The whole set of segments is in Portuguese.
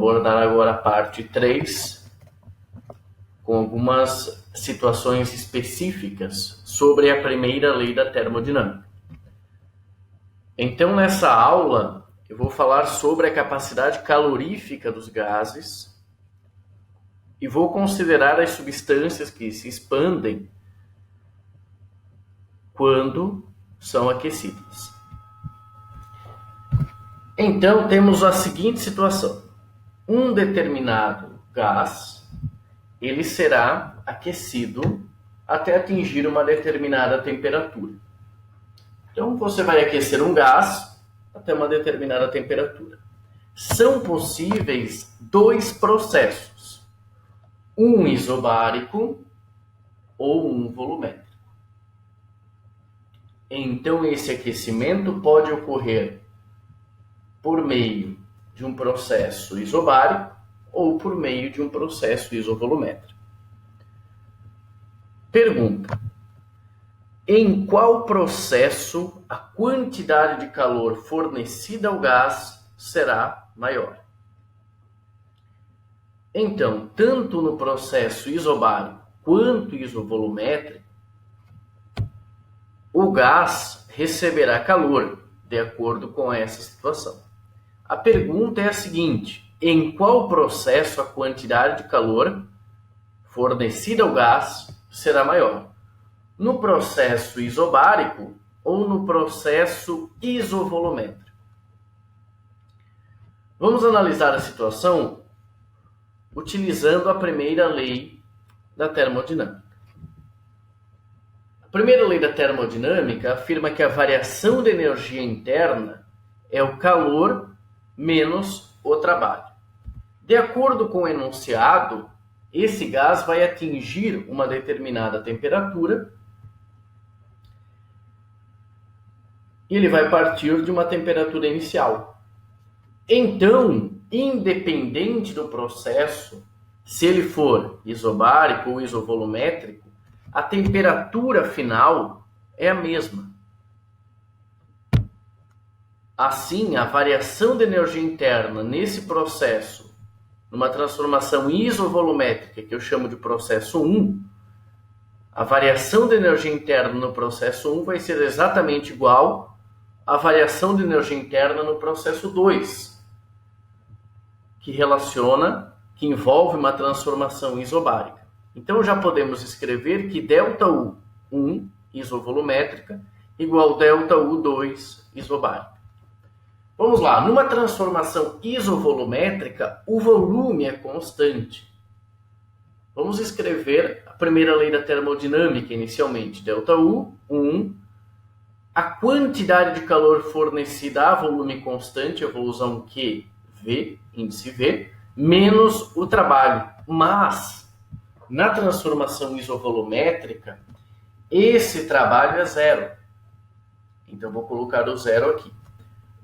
abordar agora a parte 3, com algumas situações específicas sobre a primeira lei da termodinâmica. Então, nessa aula, eu vou falar sobre a capacidade calorífica dos gases e vou considerar as substâncias que se expandem quando são aquecidas. Então, temos a seguinte situação. Um determinado gás, ele será aquecido até atingir uma determinada temperatura. Então, você vai aquecer um gás até uma determinada temperatura. São possíveis dois processos, um isobárico ou um volumétrico. Então, esse aquecimento pode ocorrer por meio de um processo isobárico ou por meio de um processo isovolumétrico. Pergunta: em qual processo a quantidade de calor fornecida ao gás será maior? Então, tanto no processo isobárico quanto isovolumétrico, o gás receberá calor, de acordo com essa situação. A pergunta é a seguinte: em qual processo a quantidade de calor fornecida ao gás será maior? No processo isobárico ou no processo isovolumétrico? Vamos analisar a situação utilizando a primeira lei da termodinâmica. A primeira lei da termodinâmica afirma que a variação de energia interna é o calor menos o trabalho. De acordo com o enunciado, esse gás vai atingir uma determinada temperatura e ele vai partir de uma temperatura inicial. Então, independente do processo, se ele for isobárico ou isovolumétrico, a temperatura final é a mesma. Assim, a variação de energia interna nesse processo, numa transformação isovolumétrica, que eu chamo de processo 1, a variação de energia interna no processo 1 vai ser exatamente igual à variação de energia interna no processo 2, que envolve uma transformação isobárica. Então, já podemos escrever que ΔU1 isovolumétrica igual ΔU2 isobárica. Vamos lá, numa transformação isovolumétrica, o volume é constante. Vamos escrever a primeira lei da termodinâmica inicialmente. ΔU1, a quantidade de calor fornecida a volume constante, eu vou usar um Q, V, índice V, menos o trabalho. Mas, na transformação isovolumétrica, esse trabalho é zero. Então, vou colocar o zero aqui.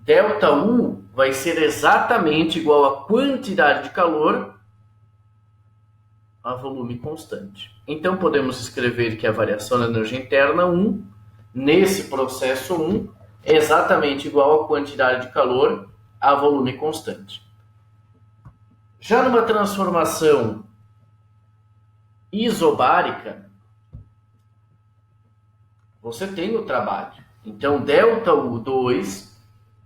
ΔU vai ser exatamente igual à quantidade de calor a volume constante. Então, podemos escrever que a variação da energia interna 1, nesse processo 1, é exatamente igual à quantidade de calor a volume constante. Já numa transformação isobárica, você tem o trabalho. Então, ΔU2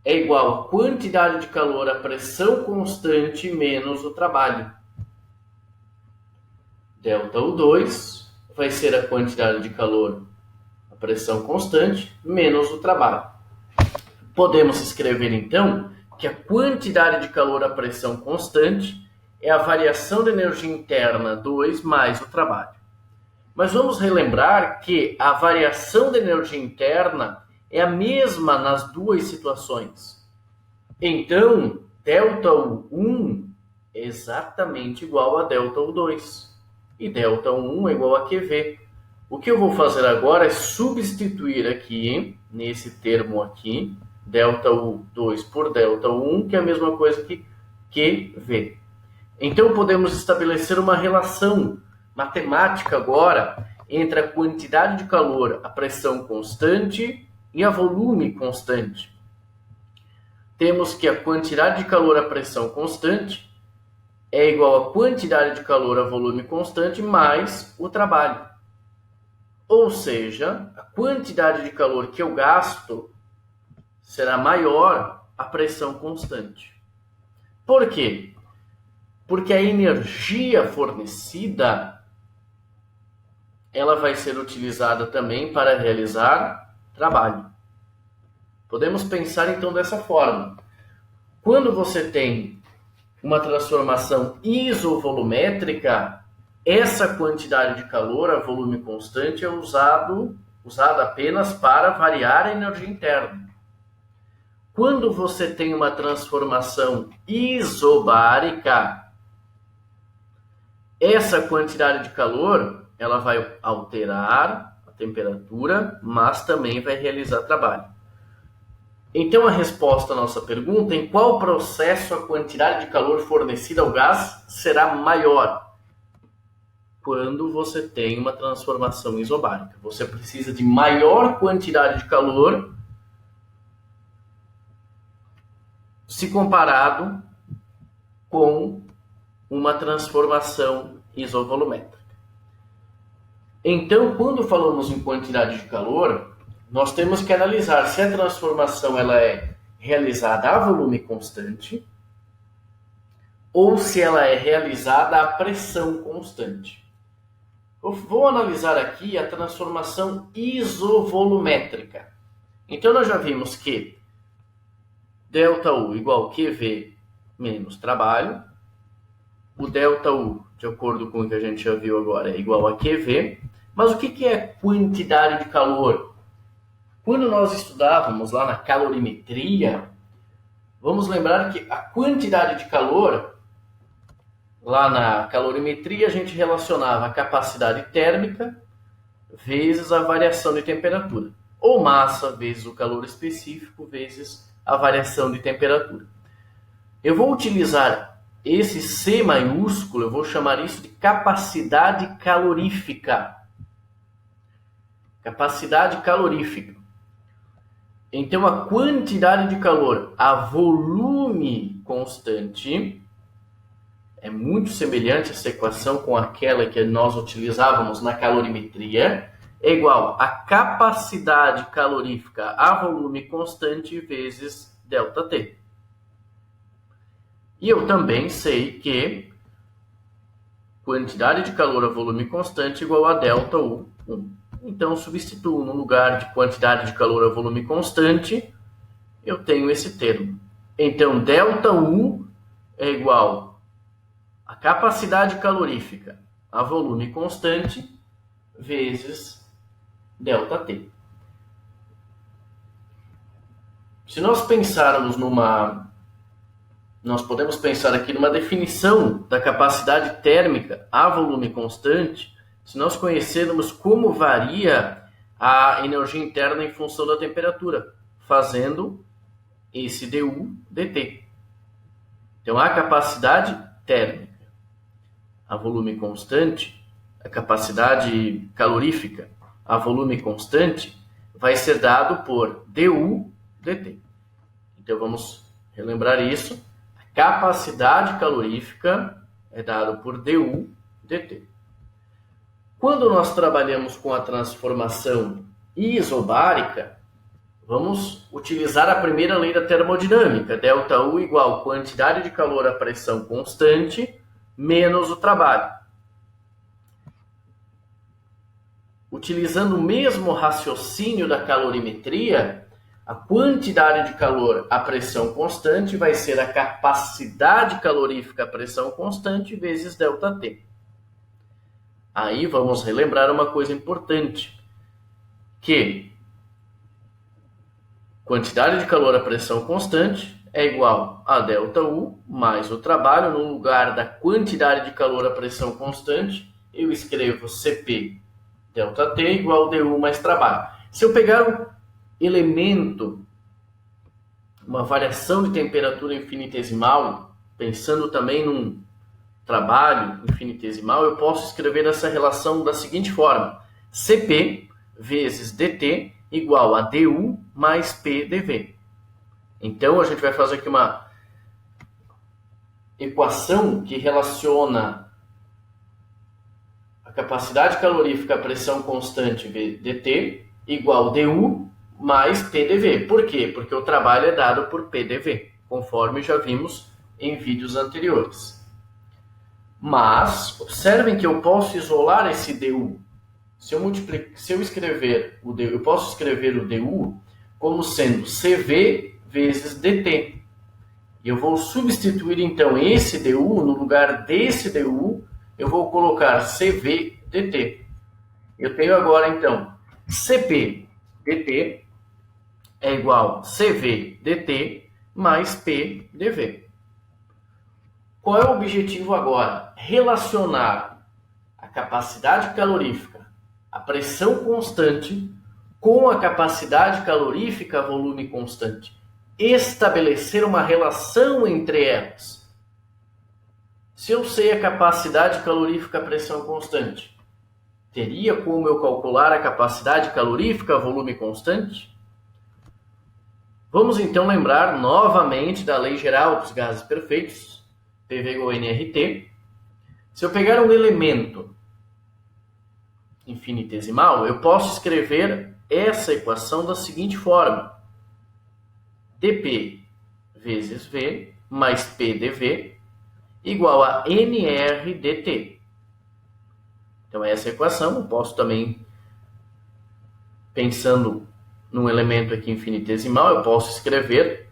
é igual à quantidade de calor à pressão constante menos o trabalho. ΔU2 vai ser a quantidade de calor à pressão constante menos o trabalho. Podemos escrever, então, que a quantidade de calor à pressão constante é a variação de energia interna 2 mais o trabalho. Mas vamos relembrar que a variação de energia interna é a mesma nas duas situações. Então, ΔU1 é exatamente igual a ΔU2. E ΔU1 é igual a QV. O que eu vou fazer agora é substituir aqui, nesse termo aqui, ΔU2 por ΔU1, que é a mesma coisa que QV. Então, podemos estabelecer uma relação matemática agora entre a quantidade de calor, a pressão constante e a volume constante. Temos que a quantidade de calor, a pressão constante, é igual a quantidade de calor a volume constante mais o trabalho. Ou seja, a quantidade de calor que eu gasto será maior a pressão constante. Por quê? Porque a energia fornecida ela vai ser utilizada também para realizar trabalho. Podemos pensar então dessa forma. Quando você tem uma transformação isovolumétrica, essa quantidade de calor a volume constante é usada apenas para variar a energia interna. Quando você tem uma transformação isobárica, essa quantidade de calor ela vai alterar a temperatura, mas também vai realizar trabalho. Então a resposta à nossa pergunta, em qual processo a quantidade de calor fornecida ao gás será maior? Quando você tem uma transformação isobárica. Você precisa de maior quantidade de calor se comparado com uma transformação isovolumétrica. Então, quando falamos em quantidade de calor, nós temos que analisar se a transformação ela é realizada a volume constante ou se ela é realizada a pressão constante. Eu vou analisar aqui a transformação isovolumétrica. Então, nós já vimos que ΔU igual QV menos trabalho. O ΔU, de acordo com o que a gente já viu agora, é igual a QV. Mas o que é quantidade de calor? Quando nós estudávamos lá na calorimetria, vamos lembrar que a quantidade de calor, lá na calorimetria, a gente relacionava a capacidade térmica vezes a variação de temperatura. Ou massa vezes o calor específico vezes a variação de temperatura. Eu vou utilizar esse C maiúsculo, eu vou chamar isso de capacidade calorífica. Capacidade calorífica. Então, a quantidade de calor a volume constante é muito semelhante essa equação com aquela que nós utilizávamos na calorimetria, é igual a capacidade calorífica a volume constante vezes ΔT. E eu também sei que quantidade de calor a volume constante igual a ΔU1. Então, substituo no lugar de quantidade de calor a volume constante, eu tenho esse termo. Então, ΔU é igual a capacidade calorífica a volume constante vezes ΔT. Se nós pensarmos nós podemos pensar aqui numa definição da capacidade térmica a volume constante, se nós conhecermos como varia a energia interna em função da temperatura, fazendo esse dU dt. Então, a capacidade térmica a volume constante, a capacidade calorífica a volume constante, vai ser dado por dU dt. Então, vamos relembrar isso. A capacidade calorífica é dado por dU dt. Quando nós trabalhamos com a transformação isobárica, vamos utilizar a primeira lei da termodinâmica, ΔU igual quantidade de calor a pressão constante menos o trabalho. Utilizando o mesmo raciocínio da calorimetria, a quantidade de calor a pressão constante vai ser a capacidade calorífica a pressão constante vezes ΔT. Aí vamos relembrar uma coisa importante, que quantidade de calor a pressão constante é igual a ΔU mais o trabalho. No lugar da quantidade de calor a pressão constante, eu escrevo CP ΔT igual a dU mais trabalho. Se eu pegar um elemento, uma variação de temperatura infinitesimal, pensando também num trabalho infinitesimal, eu posso escrever essa relação da seguinte forma: CP vezes dt igual a dU mais P dV. Então, a gente vai fazer aqui uma equação que relaciona a capacidade calorífica à pressão constante dt igual du mais PDV. Por quê? Porque o trabalho é dado por PDV, conforme já vimos em vídeos anteriores. Mas observem que eu posso isolar esse du. Se eu escrever o du, eu posso escrever o du como sendo CV vezes dt. E eu vou substituir então esse du, no lugar desse du, eu vou colocar CV dt. Eu tenho agora então CP dt é igual a CV dt mais P dV. Qual é o objetivo agora? Relacionar a capacidade calorífica, a pressão constante, com a capacidade calorífica a volume constante. Estabelecer uma relação entre elas. Se eu sei a capacidade calorífica a pressão constante, teria como eu calcular a capacidade calorífica a volume constante? Vamos então lembrar novamente da lei geral dos gases perfeitos, PV igual a nRT. Se eu pegar um elemento infinitesimal, eu posso escrever essa equação da seguinte forma: dP vezes V mais PdV igual a nR dt. Então, essa equação, eu posso também, pensando num elemento aqui infinitesimal, eu posso escrever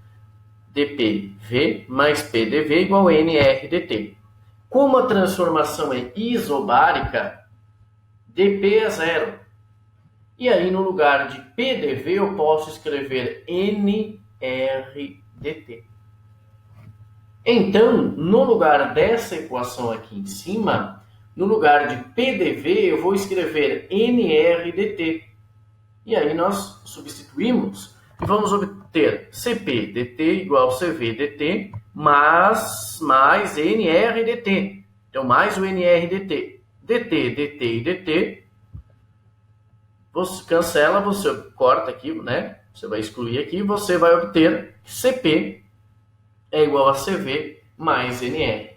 dPV mais PdV igual a nR dt. Como a transformação é isobárica, dP é zero. E aí, no lugar de PdV, eu posso escrever nR dt. Então, no lugar dessa equação aqui em cima, no lugar de PDV, eu vou escrever nR dt. E aí nós substituímos e vamos obter CP dt igual a CV dt mais nR dt. Então, mais o nR dt. dt, dt e dt. Você cancela, você corta aqui, né? Você vai excluir aqui e você vai obter CP é igual a CV mais nR.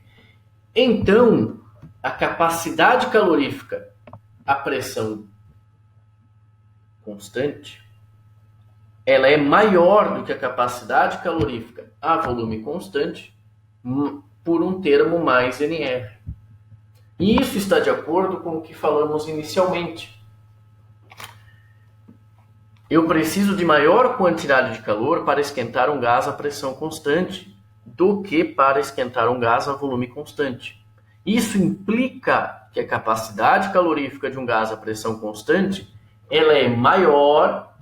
Então, a capacidade calorífica à pressão constante, ela é maior do que a capacidade calorífica a volume constante por um termo mais nR. E isso está de acordo com o que falamos inicialmente. Eu preciso de maior quantidade de calor para esquentar um gás a pressão constante do que para esquentar um gás a volume constante. Isso implica que a capacidade calorífica de um gás a pressão constante ela é maior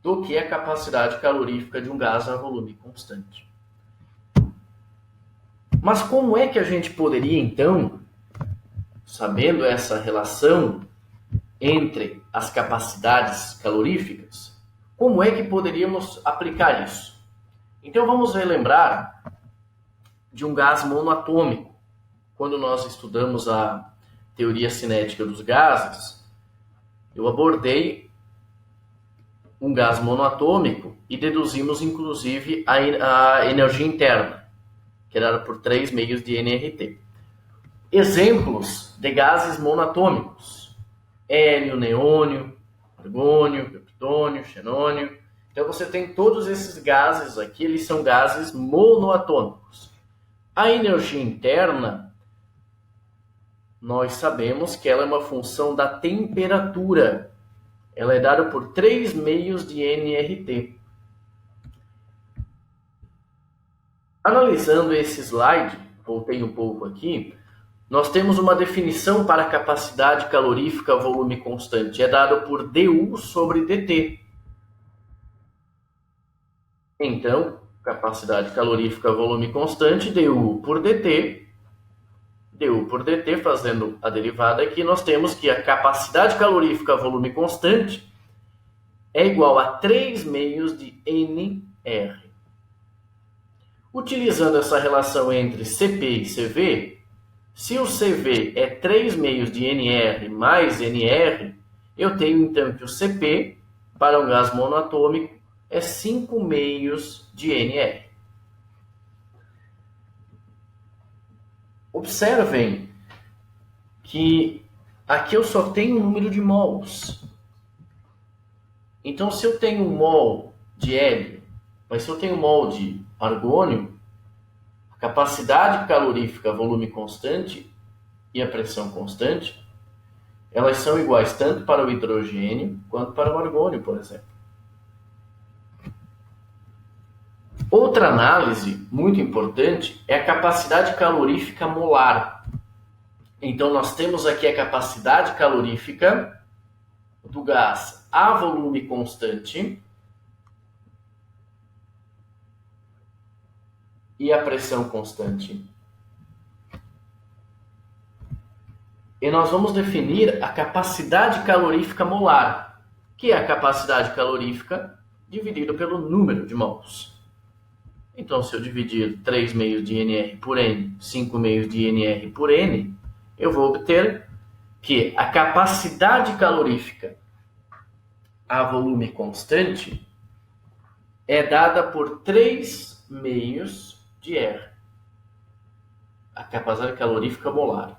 do que a capacidade calorífica de um gás a volume constante. Mas como é que a gente poderia, então, sabendo essa relação entre as capacidades caloríficas, como é que poderíamos aplicar isso? Então vamos relembrar de um gás monoatômico. Quando nós estudamos a teoria cinética dos gases, eu abordei um gás monoatômico e deduzimos inclusive a energia interna, que era por 3 meios de nRT. Exemplos de gases monoatômicos: hélio, neônio, argônio, criptônio, xenônio. Então você tem todos esses gases aqui, eles são gases monoatômicos. A energia interna, nós sabemos que ela é uma função da temperatura. Ela é dada por 3 meios de nRT. Analisando esse slide, voltei um pouco aqui, nós temos uma definição para a capacidade calorífica a volume constante. É dada por du sobre dt. Então, capacidade calorífica a volume constante, du por dt. du por dt, fazendo a derivada aqui, nós temos que a capacidade calorífica a volume constante é igual a 3 meios de nR. Utilizando essa relação entre CP e CV, se o CV é 3 meios de nR mais nR, eu tenho então que o CP, para um gás monoatômico, é 5 meios de nR. Observem que aqui eu só tenho um número de mols. Então, se eu tenho um mol de hélio, mas se eu tenho um mol de argônio, a capacidade calorífica, volume constante e a pressão constante, elas são iguais tanto para o hidrogênio quanto para o argônio, por exemplo. Outra análise muito importante é a capacidade calorífica molar. Então, nós temos aqui a capacidade calorífica do gás a volume constante e a pressão constante. E nós vamos definir a capacidade calorífica molar, que é a capacidade calorífica dividido pelo número de mols. Então, se eu dividir 3 meios de NR por N, 5 meios de NR por N, eu vou obter que a capacidade calorífica a volume constante é dada por 3 meios de R. A capacidade calorífica molar.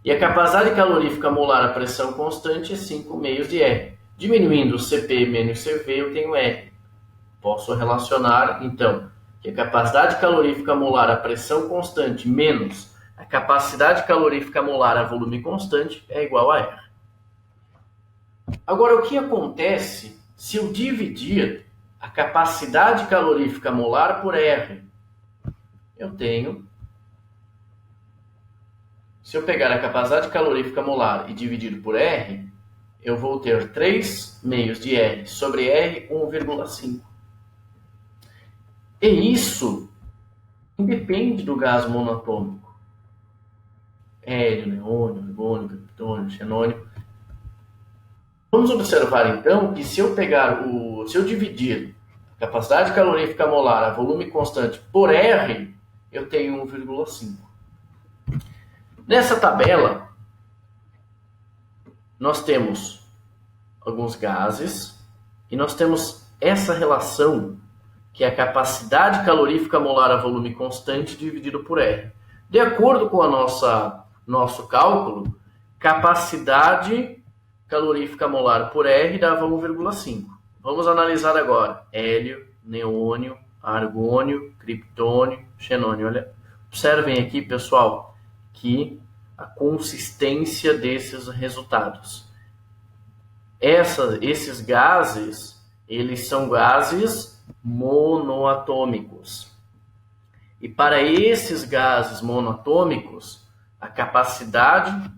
E a capacidade calorífica molar a pressão constante é 5 meios de R. Diminuindo o Cp menos Cv, eu tenho R. Posso relacionar, então, que a capacidade calorífica molar a pressão constante menos a capacidade calorífica molar a volume constante é igual a R. Agora, o que acontece se eu dividir a capacidade calorífica molar por R? Eu tenho... Se eu pegar a capacidade calorífica molar e dividir por R, eu vou ter 3 meios de R sobre R, 1,5. E isso independe do gás monoatômico. Hélio, neônio, argônio, criptônio, xenônio. Vamos observar então que se eu dividir a capacidade calorífica molar a volume constante por R, eu tenho 1,5. Nessa tabela, nós temos alguns gases e nós temos essa relação, que é a capacidade calorífica molar a volume constante dividido por R. De acordo com a nosso cálculo, capacidade calorífica molar por R dava 1,5. Vamos analisar agora hélio, neônio, argônio, criptônio, xenônio. Olha, observem aqui, pessoal, que a consistência desses resultados. Esses gases, eles são gases monoatômicos. E para esses gases monoatômicos, a capacidade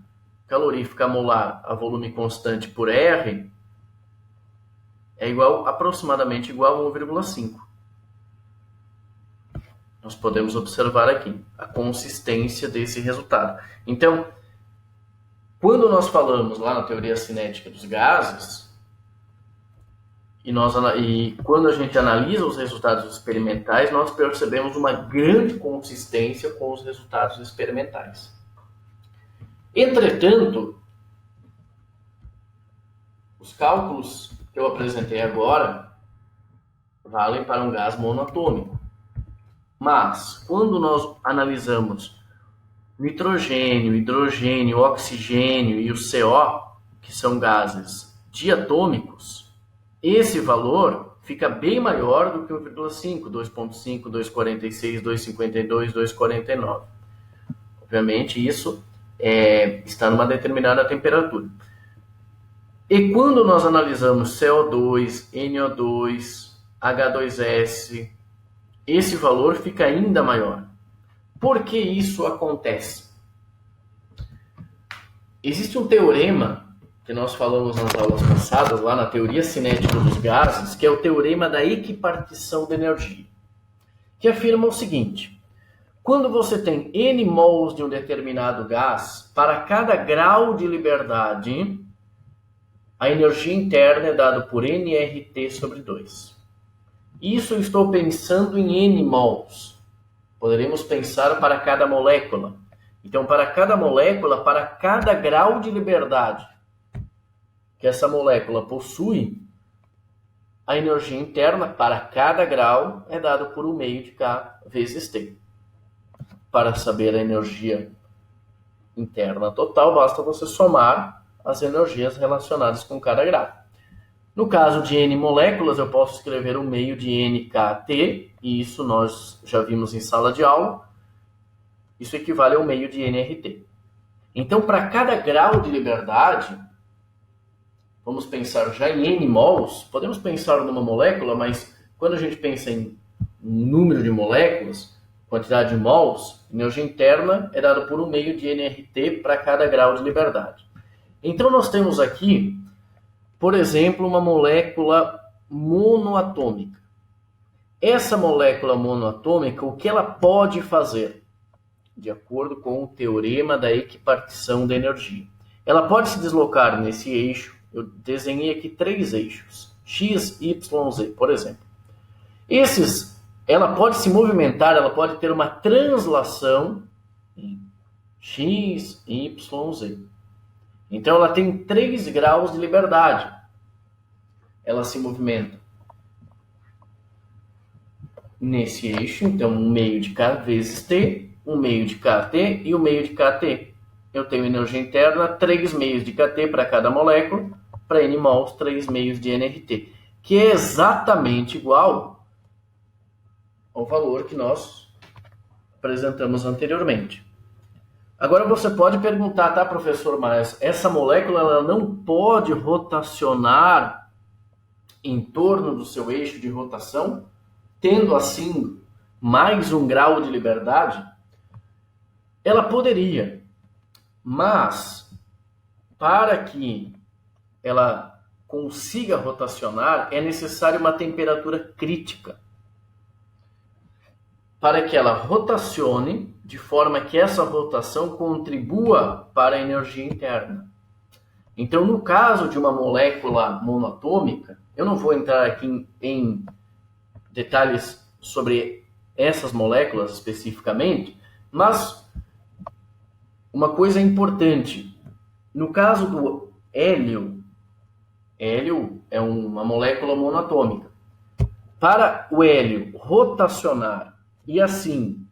calorífica molar a volume constante por R é aproximadamente igual a 1,5. Nós podemos observar aqui a consistência desse resultado. Então, quando nós falamos lá na teoria cinética dos gases, e quando a gente analisa os resultados experimentais, nós percebemos uma grande consistência com os resultados experimentais. Entretanto, os cálculos que eu apresentei agora valem para um gás monoatômico. Mas, quando nós analisamos nitrogênio, hidrogênio, oxigênio e o CO, que são gases diatômicos, esse valor fica bem maior do que 1,5, 2,5, 2,46, 2,52, 2,49. Obviamente, isso está numa determinada temperatura. E quando nós analisamos CO2, NO2, H2S, esse valor fica ainda maior. Por que isso acontece? Existe um teorema que nós falamos nas aulas passadas, lá na teoria cinética dos gases, que é o teorema da equipartição de energia, que afirma o seguinte: quando você tem N mols de um determinado gás, para cada grau de liberdade, a energia interna é dada por nRT sobre 2. Isso eu estou pensando em N mols. Poderíamos pensar para cada molécula. Então, para cada molécula, para cada grau de liberdade que essa molécula possui, a energia interna para cada grau é dada por 1 meio de K vezes T. Para saber a energia interna total, basta você somar as energias relacionadas com cada grau. No caso de N moléculas, eu posso escrever o meio de NKT, e isso nós já vimos em sala de aula. Isso equivale ao meio de NRT. Então, para cada grau de liberdade, vamos pensar já em N mols, podemos pensar numa molécula, mas quando a gente pensa em número de moléculas, quantidade de mols, energia interna é dada por um meio de NRT para cada grau de liberdade. Então, nós temos aqui, por exemplo, uma molécula monoatômica. Essa molécula monoatômica, o que ela pode fazer? De acordo com o teorema da equipartição da energia. Ela pode se deslocar nesse eixo. Eu desenhei aqui 3 eixos. X, Y, Z, por exemplo. Ela pode se movimentar, ela pode ter uma translação em X, Y, Z. Então, ela tem 3 graus de liberdade. Ela se movimenta nesse eixo, então, um meio de K vezes T, um meio de KT e um meio de KT. Eu tenho energia interna, 3 meios de KT para cada molécula, para N mols, 3 meios de NRT, que é exatamente igual ao valor que nós apresentamos anteriormente. Agora você pode perguntar, tá, professor, mas essa molécula ela não pode rotacionar em torno do seu eixo de rotação, tendo assim mais um grau de liberdade? Ela poderia, mas para que ela consiga rotacionar é necessária uma temperatura crítica para que ela rotacione de forma que essa rotação contribua para a energia interna. Então, no caso de uma molécula monoatômica, eu não vou entrar aqui em detalhes sobre essas moléculas especificamente, mas uma coisa importante, no caso do hélio é uma molécula monoatômica. Para o hélio rotacionar e assim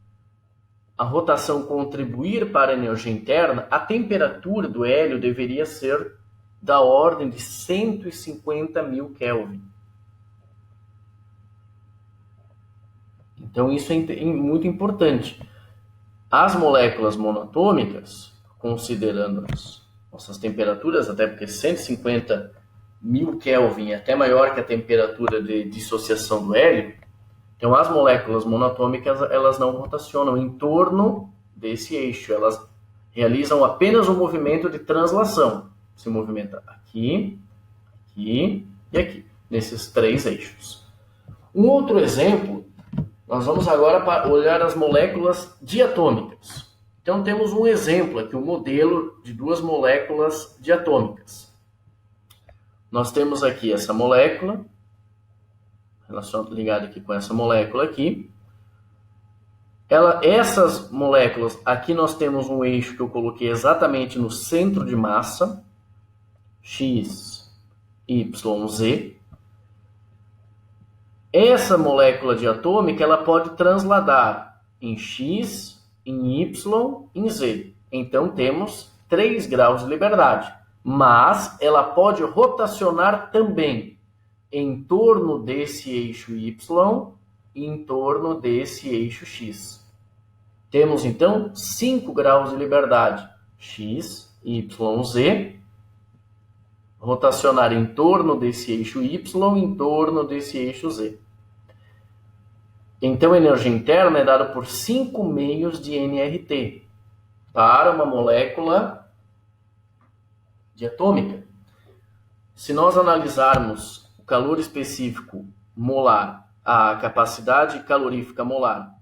a rotação contribuir para a energia interna, a temperatura do hélio deveria ser da ordem de 150.000 Kelvin. Então isso é muito importante. As moléculas monatômicas, considerando as nossas temperaturas, até porque 150.000 Kelvin é até maior que a temperatura de dissociação do hélio, então as moléculas monatômicas elas não rotacionam em torno desse eixo, elas realizam apenas um movimento de translação. Se movimenta aqui, aqui e aqui, nesses 3 eixos. Um outro exemplo, nós vamos agora olhar as moléculas diatômicas. Então temos um exemplo aqui, um modelo de 2 moléculas diatômicas. Nós temos aqui essa molécula, ligada aqui com essa molécula aqui. Essas moléculas, aqui nós temos um eixo que eu coloquei exatamente no centro de massa, X, Y, Z. Essa molécula diatômica ela pode transladar em X, em Y, em Z. Então temos 3 graus de liberdade. Mas ela pode rotacionar também em torno desse eixo Y e em torno desse eixo X. Temos então 5 graus de liberdade. X, Y, Z. Rotacionar em torno desse eixo Y, em torno desse eixo Z. Então, a energia interna é dada por 5 meios de NRT para uma molécula diatômica. Se nós analisarmos o calor específico molar, a capacidade calorífica molar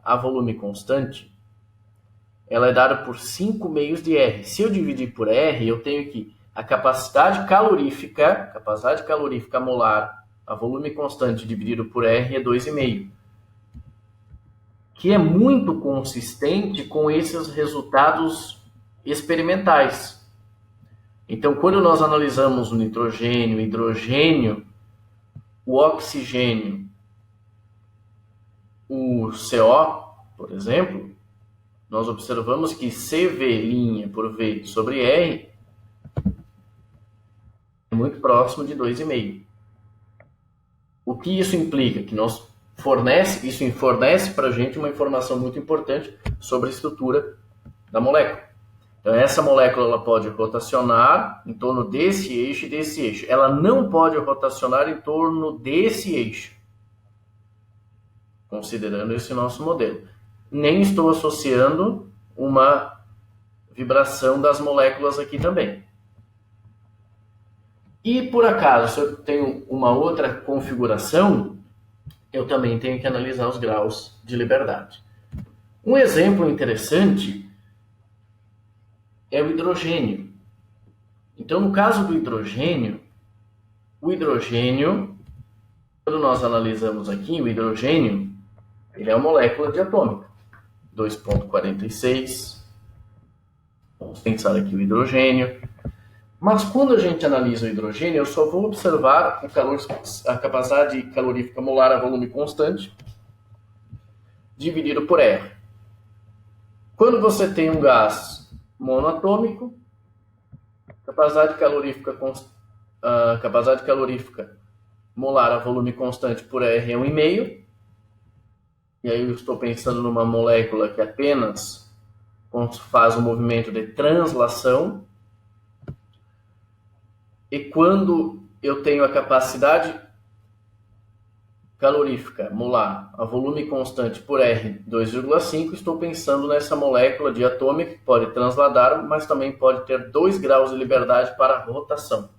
a volume constante, ela é dada por 5 meios de R. Se eu dividir por R, eu tenho aqui a capacidade calorífica molar a volume constante dividido por R é 2,5. Que é muito consistente com esses resultados experimentais. Então, quando nós analisamos o nitrogênio, o hidrogênio, o oxigênio, o CO, por exemplo, nós observamos que CV' por V sobre R é muito próximo de 2,5. O que isso implica? Que isso fornece para a gente uma informação muito importante sobre a estrutura da molécula. Então, essa molécula ela pode rotacionar em torno desse eixo e desse eixo. Ela não pode rotacionar em torno desse eixo, considerando esse nosso modelo. Nem estou associando uma vibração das moléculas aqui também. E, por acaso, se eu tenho uma outra configuração, eu também tenho que analisar os graus de liberdade. Um exemplo interessante é o hidrogênio. Então, no caso do hidrogênio, quando nós analisamos aqui, o hidrogênio, ele é uma molécula diatômica. 2,46. Vamos pensar aqui o hidrogênio. Mas quando a gente analisa o hidrogênio, eu só vou observar a capacidade calorífica molar a volume constante dividido por R. Quando você tem um gás monoatômico, capacidade calorifica molar a volume constante por R é 1,5. E aí eu estou pensando numa molécula que apenas faz um movimento de translação. E quando eu tenho a capacidade calorífica molar a volume constante por R 2,5, estou pensando nessa molécula diatômica que pode transladar, mas também pode ter 2 graus de liberdade para rotação.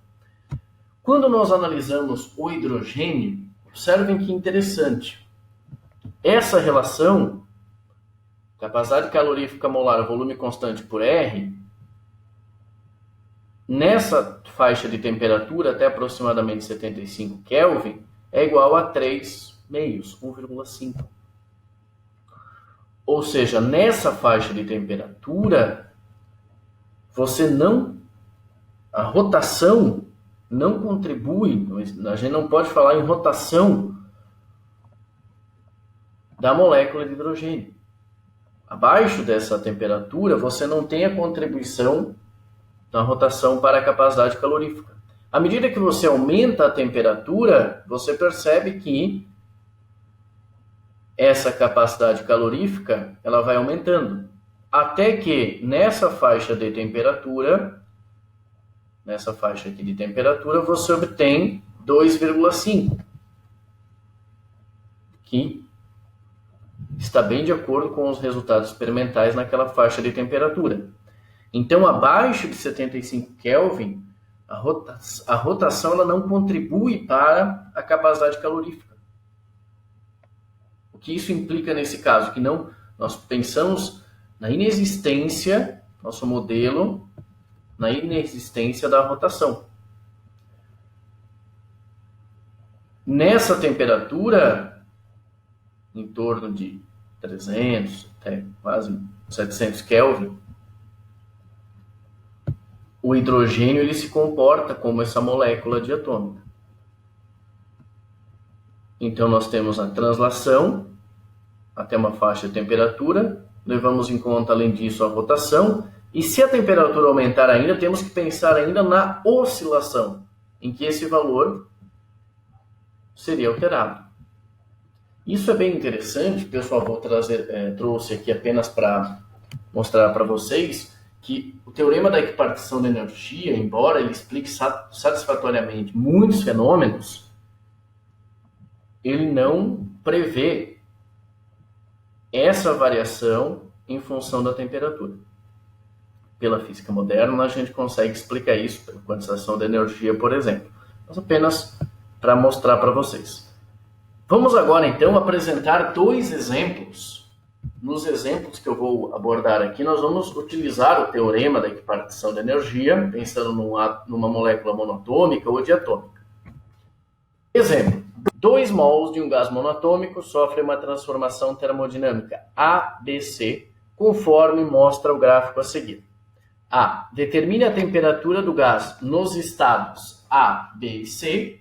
Quando nós analisamos o hidrogênio, observem que interessante. Essa relação, capacidade calorífica molar a volume constante por R, nessa faixa de temperatura, até aproximadamente 75 Kelvin, é igual a 3 meios, 1,5. Ou seja, nessa faixa de temperatura, a rotação não contribui, a gente não pode falar em rotação da molécula de hidrogênio. Abaixo dessa temperatura, você não tem a contribuição da rotação para a capacidade calorífica. À medida que você aumenta a temperatura, você percebe que essa capacidade calorífica ela vai aumentando. Até que nessa faixa de temperatura, você obtém 2,5, que está bem de acordo com os resultados experimentais naquela faixa de temperatura. Então, abaixo de 75 Kelvin, a rotação ela não contribui para a capacidade calorífica. O que isso implica nesse caso? Que nós pensamos na inexistência, nosso modelo, na inexistência da rotação. Nessa temperatura, em torno de 300 até quase 700 Kelvin, o hidrogênio ele se comporta como essa molécula diatômica. Então, nós temos a translação até uma faixa de temperatura, levamos em conta, além disso, a rotação, e se a temperatura aumentar ainda, temos que pensar ainda na oscilação, em que esse valor seria alterado. Isso é bem interessante, pessoal, trouxe aqui apenas para mostrar para vocês que o teorema da equipartição da energia, embora ele explique satisfatoriamente muitos fenômenos, ele não prevê essa variação em função da temperatura. Pela física moderna, a gente consegue explicar isso pela quantização da energia, por exemplo. Mas apenas para mostrar para vocês. Vamos agora, então, apresentar 2 exemplos. Nos exemplos que eu vou abordar aqui, nós vamos utilizar o teorema da equipartição da energia, pensando numa molécula monatômica ou diatômica. Exemplo: 2 mols de um gás monatômico sofrem uma transformação termodinâmica ABC, conforme mostra o gráfico a seguir. A. Determine a temperatura do gás nos estados A, B e C.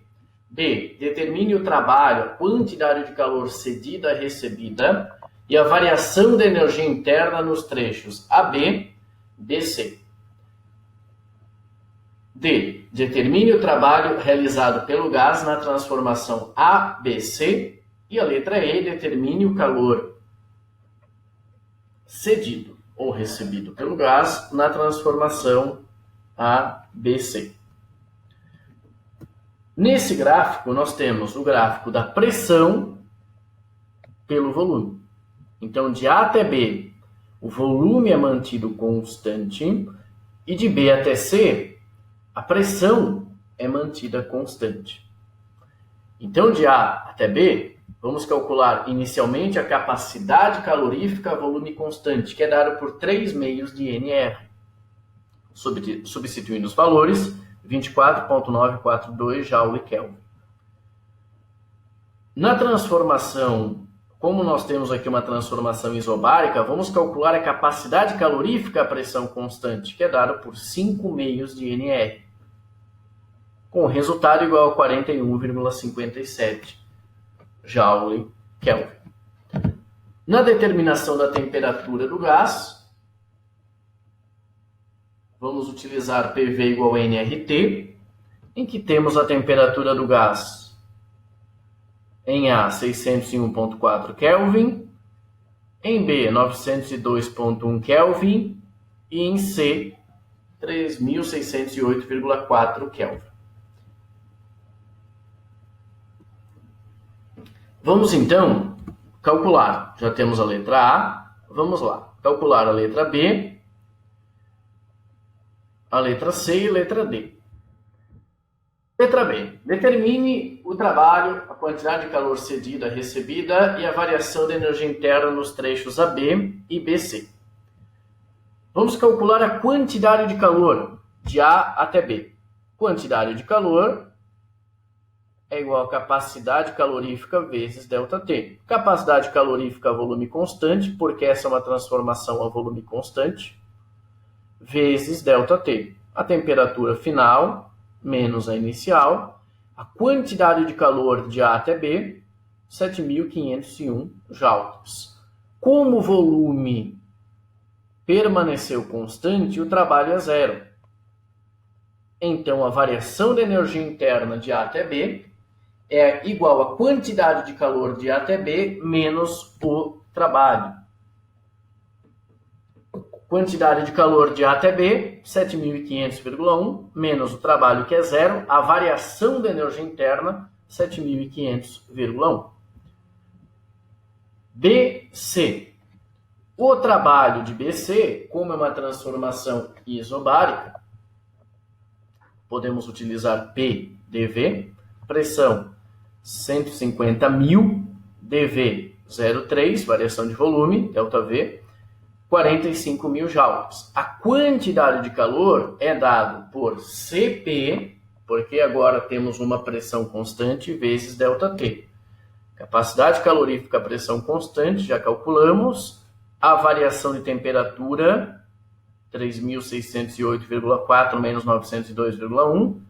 B. Determine o trabalho, a quantidade de calor cedida a recebida. e a variação da energia interna nos trechos AB, BC. D. Determine o trabalho realizado pelo gás na transformação ABC. E a letra E. Determine o calor cedido ou recebido pelo gás na transformação ABC. Nesse gráfico, nós temos o gráfico da pressão pelo volume. Então, de A até B, o volume é mantido constante, e de B até C, a pressão é mantida constante. Então, de A até B, vamos calcular inicialmente a capacidade calorífica a volume constante, que é dado por 3 meios de NR. Substituindo os valores, 24,942 Joule/Kelvin. Na transformação, como nós temos aqui uma transformação isobárica, vamos calcular a capacidade calorífica a pressão constante, que é dada por 5 meios de NR, com o resultado igual a 41,57 Joule/Kelvin. Na determinação da temperatura do gás, vamos utilizar PV igual a nRT, em que temos a temperatura do gás em A, 601,4 Kelvin, em B, 902,1 Kelvin e em C, 3.608,4 Kelvin. Vamos então calcular. Já temos a letra A, vamos lá. Calcular a letra B, a letra C e a letra D. Letra B. Determine o trabalho, a quantidade de calor cedida, recebida e a variação da energia interna nos trechos AB e BC. Vamos calcular a quantidade de calor de A até B. Quantidade de calor é igual a capacidade calorífica vezes ΔT. Capacidade calorífica a volume constante, porque essa é uma transformação a volume constante, vezes ΔT. A temperatura final menos a inicial, a quantidade de calor de A até B, 7.501 joules. Como o volume permaneceu constante, o trabalho é zero. Então, a variação da energia interna de A até B é igual à quantidade de calor de A até B menos o trabalho. Quantidade de calor de A até B, 7.500,1, menos o trabalho, que é zero. A variação da energia interna, 7.500,1. BC. O trabalho de BC, como é uma transformação isobárica, podemos utilizar PdV, pressão 150.000, dV 0,3, variação de volume, ΔV, 45.000 joules. A quantidade de calor é dado por Cp, porque agora temos uma pressão constante, vezes ΔT. Capacidade calorífica a pressão constante, já calculamos. A variação de temperatura, 3.608,4 menos 902,1.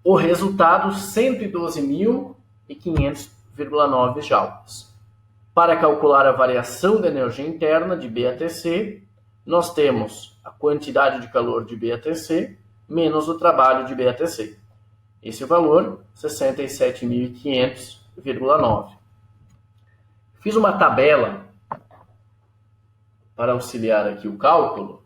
O resultado, 112.500,9 joules. Para calcular a variação da energia interna de B até C, nós temos a quantidade de calor de B até C menos o trabalho de B até C. Esse é o valor, 67.500,9. Fiz uma tabela para auxiliar aqui o cálculo,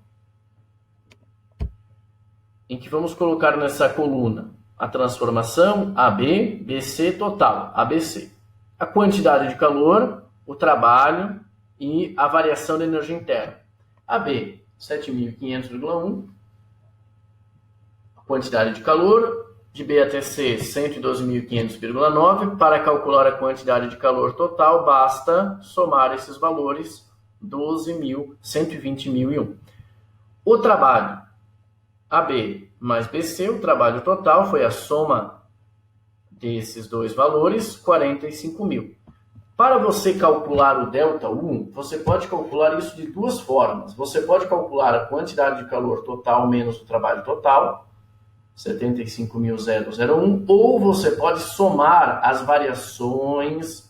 em que vamos colocar nessa coluna a transformação AB, BC total, ABC. A quantidade de calor, o trabalho e a variação da energia interna. AB, 7.500,1. A quantidade de calor, de B até C, 112.500,9. Para calcular a quantidade de calor total, basta somar esses valores, 120.001. O trabalho, AB mais BC, o trabalho total foi a soma desses dois valores, 45.000. Para você calcular o ΔU, você pode calcular isso de duas formas. Você pode calcular a quantidade de calor total menos o trabalho total, 75.001, ou você pode somar as variações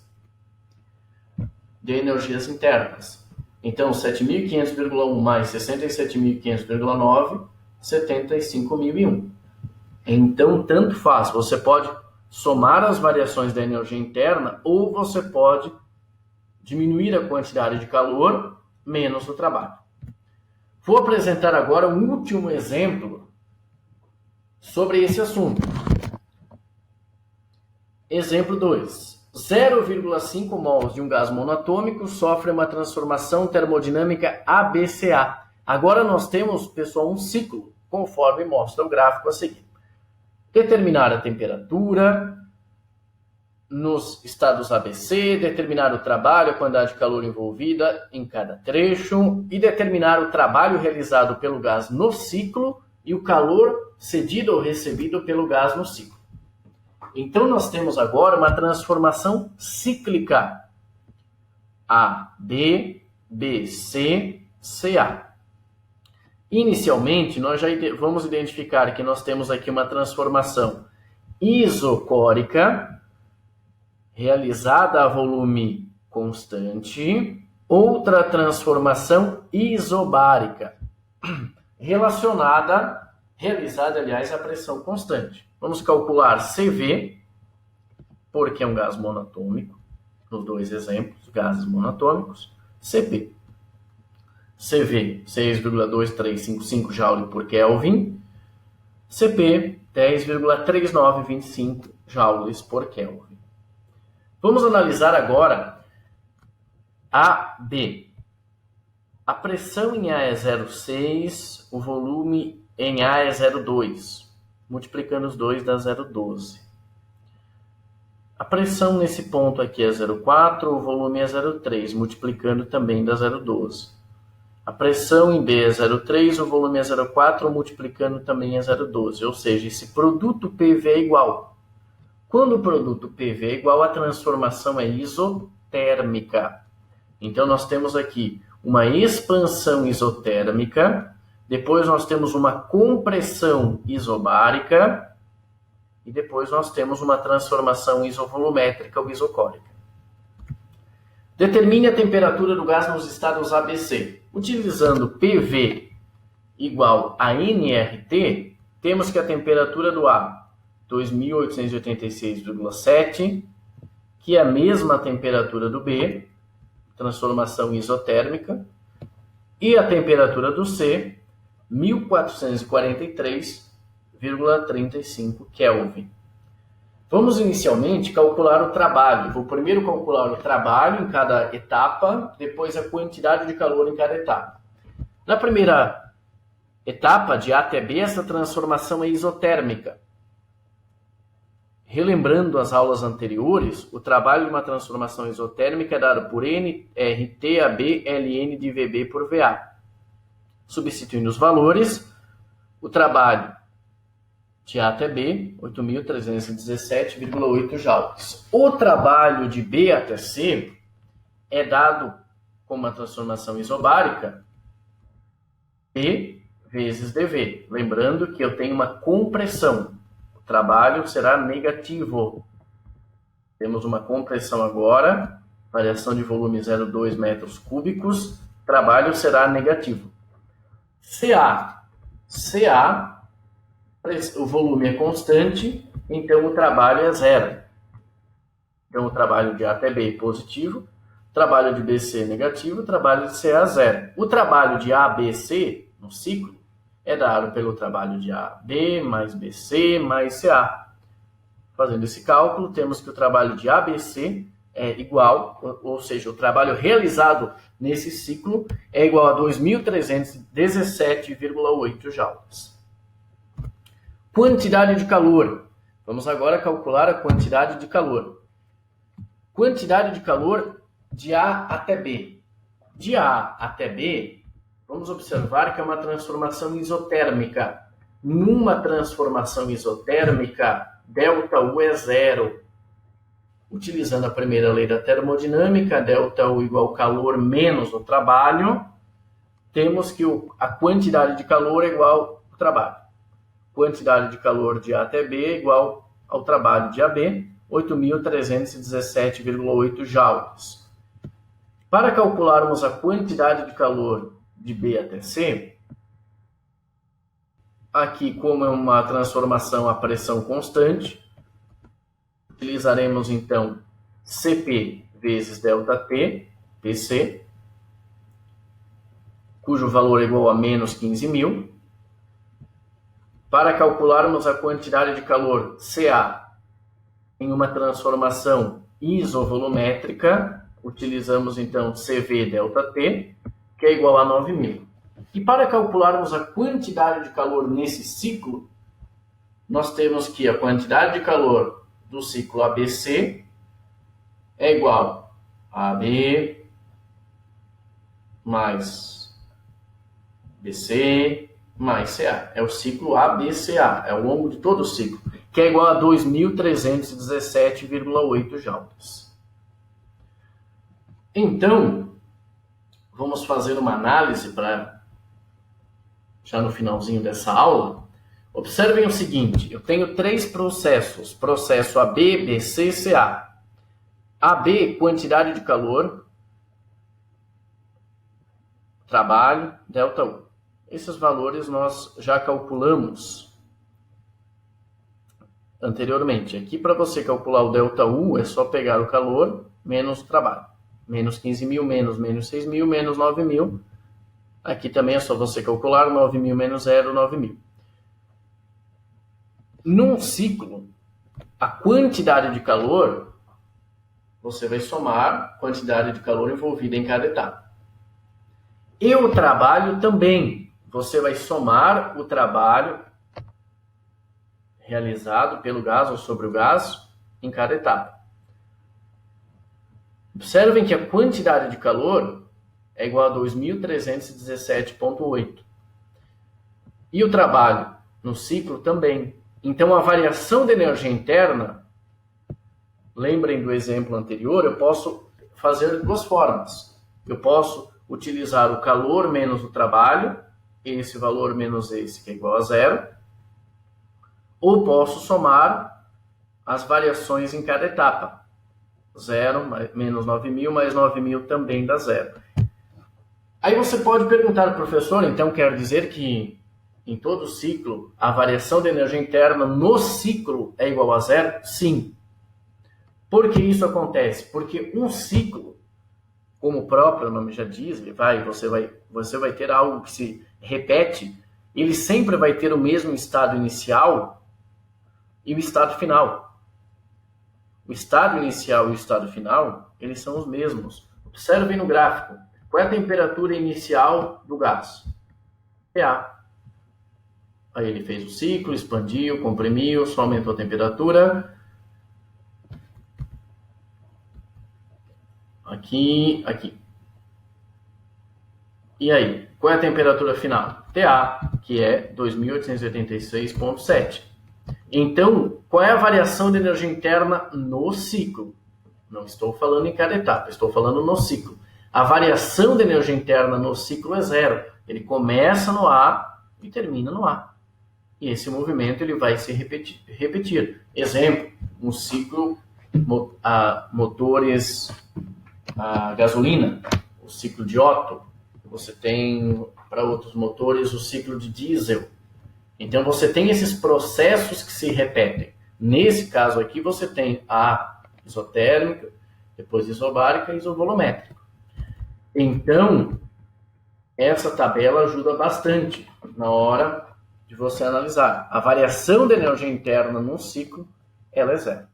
de energias internas. Então, 7.500,1 mais 67.500,9, 75.001. Então, tanto faz. Você pode somar as variações da energia interna ou você pode diminuir a quantidade de calor menos o trabalho. Vou apresentar agora um último exemplo sobre esse assunto. Exemplo 2. 0,5 mols de um gás monatômico sofre uma transformação termodinâmica ABCA. Agora nós temos, pessoal, um ciclo, conforme mostra o gráfico a seguir. Determinar a temperatura nos estados ABC, determinar o trabalho, a quantidade de calor envolvida em cada trecho e determinar o trabalho realizado pelo gás no ciclo e o calor cedido ou recebido pelo gás no ciclo. Então, nós temos agora uma transformação cíclica. A, B, B, C, CA. Inicialmente, nós já vamos identificar que nós temos aqui uma transformação isocórica, realizada a volume constante, outra transformação isobárica, realizada, aliás, a pressão constante. Vamos calcular CV, porque é um gás monatômico, nos dois exemplos, gases monatômicos, CP. CV, 6,2355 Joule por Kelvin, CP, 10,3925 Joules por Kelvin. Vamos analisar agora a B. A pressão em A é 0,6, o volume em A é 0,2. Multiplicando os dois dá 0,12. A pressão nesse ponto aqui é 0,4, o volume é 0,3. Multiplicando também dá 0,12. A pressão em B é 0,3, o volume é 0,4, multiplicando também é 0,12. Ou seja, esse produto PV é igual. Quando o produto PV é igual, a transformação é isotérmica. Então, nós temos aqui uma expansão isotérmica, depois nós temos uma compressão isobárica, e depois nós temos uma transformação isovolumétrica ou isocórica. Determine a temperatura do gás nos estados ABC. Utilizando PV igual a nRT, temos que a temperatura do A 2.886,7, que é a mesma temperatura do B, transformação isotérmica, e a temperatura do C, 1.443,35 Kelvin. Vamos inicialmente calcular o trabalho. Vou primeiro calcular o trabalho em cada etapa, depois a quantidade de calor em cada etapa. Na primeira etapa, de A até B, essa transformação é isotérmica. Relembrando as aulas anteriores, o trabalho de uma transformação isotérmica é dado por nRT/AB ln de VB por VA. Substituindo os valores, o trabalho de A até B, 8.317,8 joules. O trabalho de B até C é dado com uma transformação isobárica, P vezes dV. Lembrando que eu tenho uma compressão. O trabalho será negativo. Temos uma compressão agora, variação de volume 0,2 metros cúbicos, trabalho será negativo. CA, o volume é constante, então o trabalho é zero. Então o trabalho de A até B é positivo, trabalho de BC é negativo, trabalho de CA é zero. O trabalho de ABC no ciclo é dado pelo trabalho de AB mais BC mais CA. Fazendo esse cálculo, temos que o trabalho de ABC é igual, ou seja, o trabalho realizado nesse ciclo é igual a 2.317,8 joules. Quantidade de calor. Vamos agora calcular a quantidade de calor. Quantidade de calor de A até B. De A até B, vamos observar que é uma transformação isotérmica. Numa transformação isotérmica, ΔU é zero. Utilizando a primeira lei da termodinâmica, ΔU igual calor menos o trabalho, temos que a quantidade de calor é igual ao trabalho. Quantidade de calor de A até B é igual ao trabalho de AB, 8.317,8 joules. Para calcularmos a quantidade de calor de B até C, aqui, como é uma transformação a pressão constante, utilizaremos então Cp vezes ΔT, Pc, cujo valor é igual a menos 15.000. Para calcularmos a quantidade de calor Ca em uma transformação isovolumétrica, utilizamos então Cv ΔT, que é igual a 9.000. E para calcularmos a quantidade de calor nesse ciclo, nós temos que a quantidade de calor do ciclo ABC é igual a AB mais BC mais CA. É o ciclo ABCA, é o longo de todo o ciclo, que é igual a 2.317,8 joules. Então, vamos fazer uma análise para já no finalzinho dessa aula. Observem o seguinte, eu tenho três processos, processo AB, BC, CA. AB, quantidade de calor, trabalho, ΔU. Esses valores nós já calculamos anteriormente. Aqui, para você calcular o ΔU, é só pegar o calor menos o trabalho. Menos 15.000, menos 6.000, menos 9.000. Aqui também é só você calcular 9.000 menos 0, 9.000. Num ciclo, a quantidade de calor, você vai somar a quantidade de calor envolvida em cada etapa. E o trabalho também. Você vai somar o trabalho realizado pelo gás ou sobre o gás em cada etapa. Observem que a quantidade de calor é igual a 2.317,8. E o trabalho no ciclo também. Então, a variação de energia interna, lembrem do exemplo anterior, eu posso fazer de duas formas. Eu posso utilizar o calor menos o trabalho, esse valor menos esse, que é igual a zero, ou posso somar as variações em cada etapa. 0 menos 9.000 mais 9.000 também dá zero. Aí você pode perguntar, professor, então quer dizer que em todo ciclo a variação de energia interna no ciclo é igual a zero? Sim. Por que isso acontece? Porque um ciclo, como o próprio nome já diz, você vai ter algo que se repete, ele sempre vai ter o mesmo estado inicial e o estado final. O estado inicial e o estado final, eles são os mesmos. Observem no gráfico. Qual é a temperatura inicial do gás? TA. Aí ele fez o ciclo, expandiu, comprimiu, só aumentou a temperatura. Aqui. E aí, qual é a temperatura final? TA, que é 2.886,7. Então, qual é a variação de energia interna no ciclo? Não estou falando em cada etapa, estou falando no ciclo. A variação de energia interna no ciclo é zero. Ele começa no A e termina no A. E esse movimento ele vai se repetir. Exemplo, um ciclo motores a gasolina, o ciclo de Otto. Você tem, para outros motores, o ciclo de diesel. Então, você tem esses processos que se repetem. Nesse caso aqui, você tem a isotérmica, depois isobárica e isovolumétrica. Então, essa tabela ajuda bastante na hora de você analisar. A variação de energia interna num ciclo, ela é zero.